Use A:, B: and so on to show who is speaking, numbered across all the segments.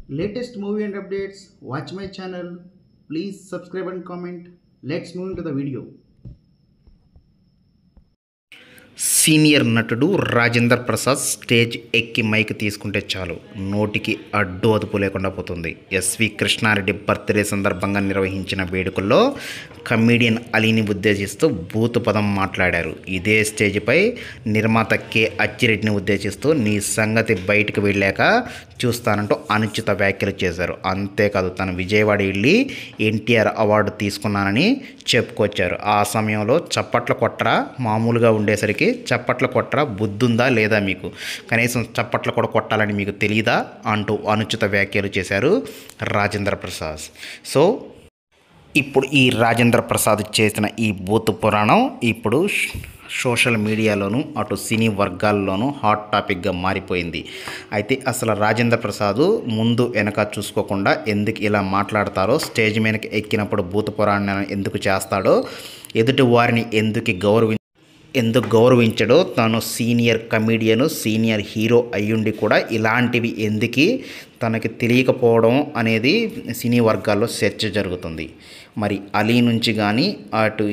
A: latest movie and updates, watch my channel. Please subscribe and comment. Let's move into the video. Senior నటుడు Rajendra Prasad stage ఎక్కి mic తీసుకుంటే చాలు నోటికి అడ్డు అదుపు లేకుండా పోతుంది. ఎస్వి కృష్ణారెడ్డి బర్త్డే సందర్భంగా నిర్వహించిన వేడుకల్లో కమీడియన్ అలీని ఉద్దేశిస్తూ బూతు పదం మాట్లాడారు. ఇదే స్టేజ్పై నిర్మాత కె అచ్చిరెడ్డిని ఉద్దేశిస్తూ నీ సంగతి బయటకు వెళ్ళాక చూస్తానంటూ అనుచిత వ్యాఖ్యలు చేశారు. అంతేకాదు తను విజయవాడ వెళ్ళి ఎన్టీఆర్ అవార్డు తీసుకున్నానని చెప్పుకొచ్చారు. ఆ సమయంలో చప్పట్ల కొట్ర మామూలుగా ఉండేసరికి చప్పట్ల కొట్ర బుద్ధుందా లేదా, మీకు కనీసం చప్పట్ల కూడా కొట్టాలని మీకు తెలియదా అంటూ అనుచిత వ్యాఖ్యలు చేశారు రాజేంద్ర ప్రసాద్. సో ఇప్పుడు ఈ రాజేంద్ర ప్రసాద్ చేసిన ఈ బూతు పురాణం ఇప్పుడు సోషల్ మీడియాలోను అటు సినీ వర్గాల్లోనూ హాట్ టాపిక్గా మారిపోయింది. అయితే అసలు రాజేంద్ర ప్రసాద్ ముందు వెనక చూసుకోకుండా ఎందుకు ఇలా మాట్లాడతారో, స్టేజ్ మీదకి ఎక్కినప్పుడు భూత పురాణాన్ని ఎందుకు చేస్తాడో, ఎదుటి వారిని ఎందుకు గౌరవించడో, తను సీనియర్ కమీడియను సీనియర్ హీరో అయ్యుండి కూడా ఇలాంటివి ఎందుకు తనకి తెలియకపోవడం అనేది సినీ వర్గాల్లో చర్చ జరుగుతుంది. మరి అలీ నుంచి కానీ అటు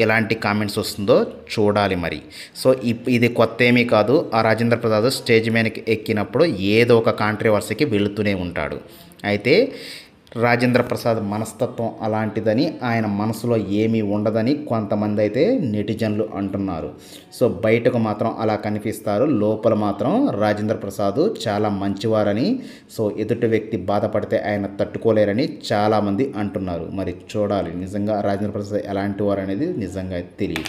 A: ఎలాంటి కామెంట్స్ వస్తుందో చూడాలి మరి. సో ఇది కొత్త ఏమీ కాదు. ఆ రాజేంద్ర ప్రసాద్ స్టేజ్ మీదకి ఎక్కినప్పుడు ఏదో ఒక కాంట్రవర్సీకి వెళుతూనే ఉంటాడు. అయితే రాజేంద్ర ప్రసాద్ మనస్తత్వం అలాంటిదని, ఆయన మనసులో ఏమీ ఉండదని కొంతమంది అయితే నెటిజన్లు అంటున్నారు. సో బయటకు మాత్రం అలా కనిపిస్తారు, లోపల మాత్రం రాజేంద్ర ప్రసాద్ చాలా మంచివారని, సో ఎదుటి వ్యక్తి బాధపడితే ఆయన తట్టుకోలేరని చాలామంది అంటున్నారు. మరి చూడాలి నిజంగా రాజేంద్ర ప్రసాద్ ఎలాంటి వారు అనేది నిజంగా తెలియదు.